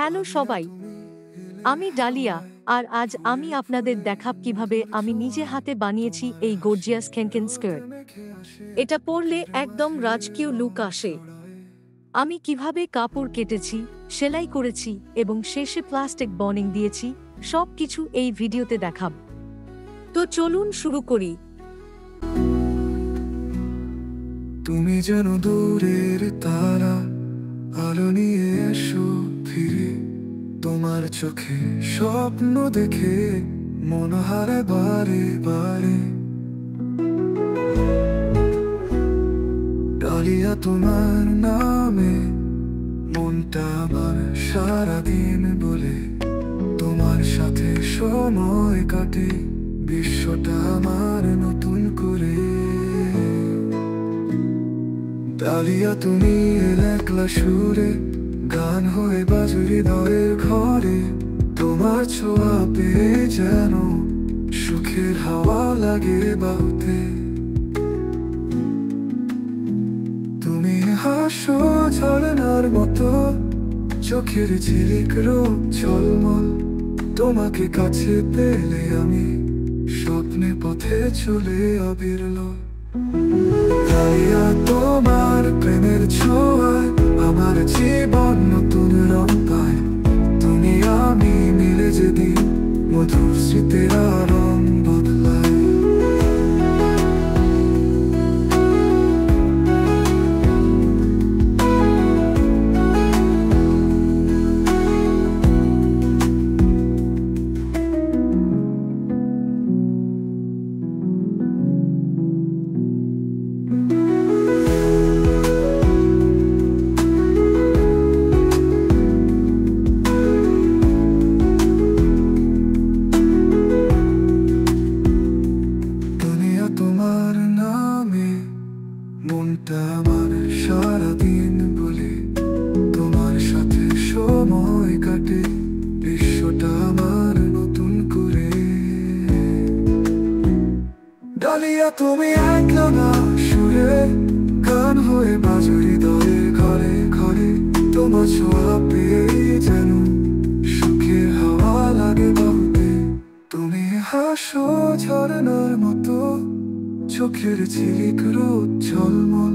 Hello সবাই, আমি dahlia, আর আজ আমি আপনাদের দেখাব কিভাবে আমি নিজে হাতে বানিয়েছি এই গর্জিয়াস খেনকেন স্কার্ট। এটা পরলে একদম রাজকীয় লুক আসে। আমি কিভাবে কাপড় কেটেছি, সেলাই করেছি এবং শেষে প্লাস্টিক বনিং দিয়েছি, সব কিছু এই ভিডিওতে দেখাব। তো চলুন শুরু করি। তুমি যেন দূরের তারা, আলো নিয়ে এসো ফিরে। তোমার চোখে স্বপ্ন দেখে মন হারে বারে বারে। ডালিয়া তোমার নামে মনটা আমার সারাদিন বলে। তোমার সাথে সময় কাটে, বিশ্বটা আমার নতুন করে। ডালিয়া তুমি একলা সুরে, গান হয়ে বাজু হৃদয়ের ঘরে। তোমার ছোঁয়া পেয়ে যেন সুখের হাওয়া লাগে বাহুতে। তুমি হাসো ঝরনার মতো, চোখের ঝিলিক রোদ ঝলমল। তোমাকে কাছে পেলে আমি স্বপ্নে পথে চলে অবিরল। ডালিয়া তোমার প্রেমের ছোঁয়ায় আমার জীবন নতুন রং পায়। তুমি আমি মিলে যেদিন মধুর স্মৃতির রং বদলায়। তোমার নামে মনটা আমার সারাদিন বলে। তোমার সাথে সময় কাটে, বিশ্বটা আমার নতুন করে। ডালিয়া তুমি একলা না সুরে, গান হয়ে বাজু হৃদয়ের ঘরে ঘরে। তোমার ছোঁয়া পেয়ে যেন সুখের হাওয়া লাগে বাহুতে। তুমি হাসো ঝরনার মতো, চোখের ঝিলিক রোদ ঝলমল।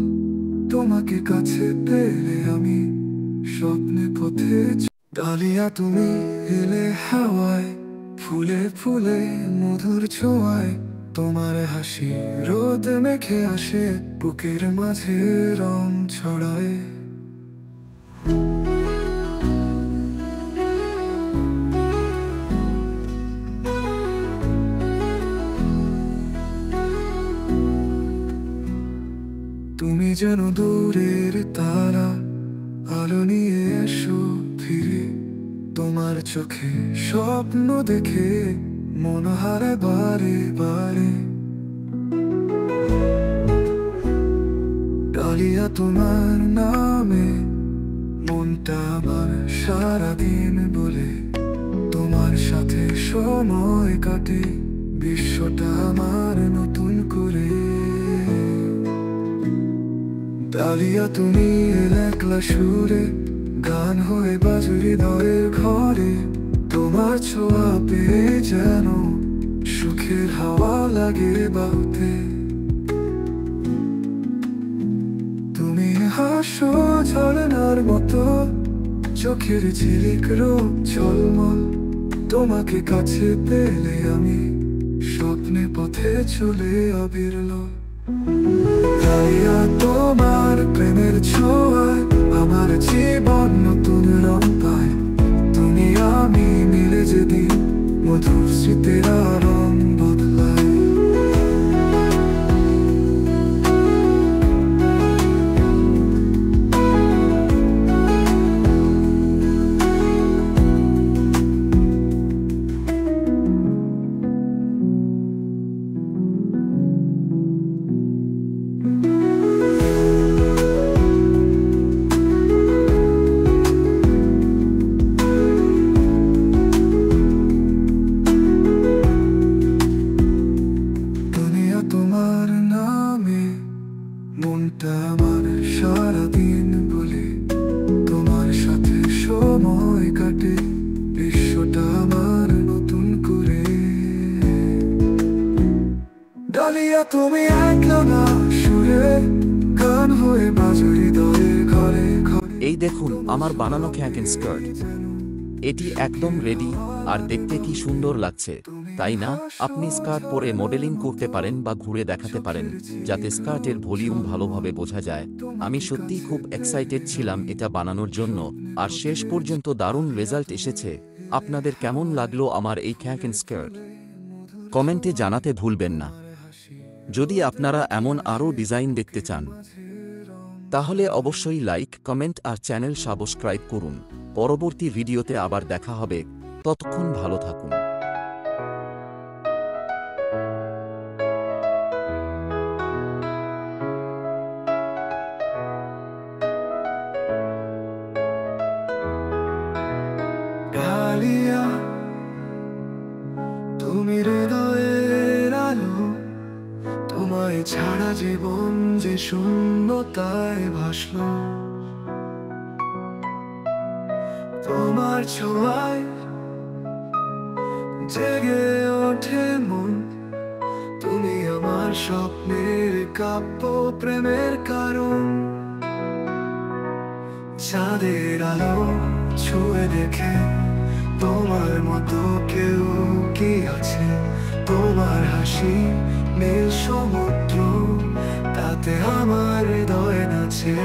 তোমাকে কাছে পেলে আমি স্বপ্নে পথে। ডালিয়া তুমি এলে হাওয়ায়, ফুলে ফুলে মধুর ছোঁয়ায়। তোমার হাসি রোদ মেখে আসে, বুকের মাঝে রং ছড়ায়। তুমি যেন দূরের তারা, আলো নিয়ে এসো ফিরে। তোমার চোখে স্বপ্ন দেখে মন হারে বারে বারে। ডালিয়া তোমার নামে মনটা আমার সারাদিন বলে। তোমার সাথে সময় কাটে, বিশ্বটা আমার নতুন করে। ডালিয়া তুমি একলা সুরে, গান হয়ে বাজু হৃদয়ের ঘরে। তোমার ছোঁয়া পেয়ে যেন সুখের হাওয়া লাগে বাহুতে। তুমি হাসো ঝরনার মতো, চোখের ঝিলিক রোদ ঝলমল। তোমাকে কাছে পেলে আমি স্বপ্নে পথে চলে অবিরল। ডালিয়া তোমার প্রেমের ছোঁয়ায় আমার জীবন নতুন রং পায়। তুমি আমি মিলে যেদিন মধুর স্মৃতির রং বদলায়। ডালিয়া তুমি একলা না, সুরে গান হয়ে বাজো হৃদয়ের ঘরে ঘরে। এই দেখুন আমার বানানো ক্যাঙ্কেন স্কার্ট। এটি একদম রেডি, আর দেখতে কি সুন্দর লাগছে, তাই না? আপনি স্কার্ট পরে মডেলিং করতে পারেন বা ঘুরে দেখাতে পারেন, যাতে স্কার্টের ভলিউম ভালোভাবে বোঝা যায়। আমি সত্যিই খুব এক্সাইটেড ছিলাম এটা বানানোর জন্য, আর শেষ পর্যন্ত দারুণ রেজাল্ট এসেছে। আপনাদের কেমন লাগলো আমার এই ক্যাঙ্কেন স্কার্ট? কমেন্টে জানাতে ভুলবেন না। যদি আপনারা এমন আরও ডিজাইন দেখতে চান, তাহলে অবশ্যই লাইক, কমেন্ট আর চ্যানেল সাবস্ক্রাইব করুন। পরবর্তী ভিডিওতে আবার দেখা হবে, ততক্ষণ ভালো থাকুন। ডালিয়া তুমি হৃদয়ের আলো, তোমায় ছাড়া জীবন যে শূন্যতায় ভাসলো। তোমার ছোঁয়ায় জেগে ওঠে মন, তুমি আমার স্বপ্নের কাব্য প্রেমের কারণ। চাঁদের আলো ছুঁয়ে দেখে তোমার মতো কেউ কি আছে? তোমার হাসি নীল সমুদ্র, তাতে আমার হৃদয় নাচে।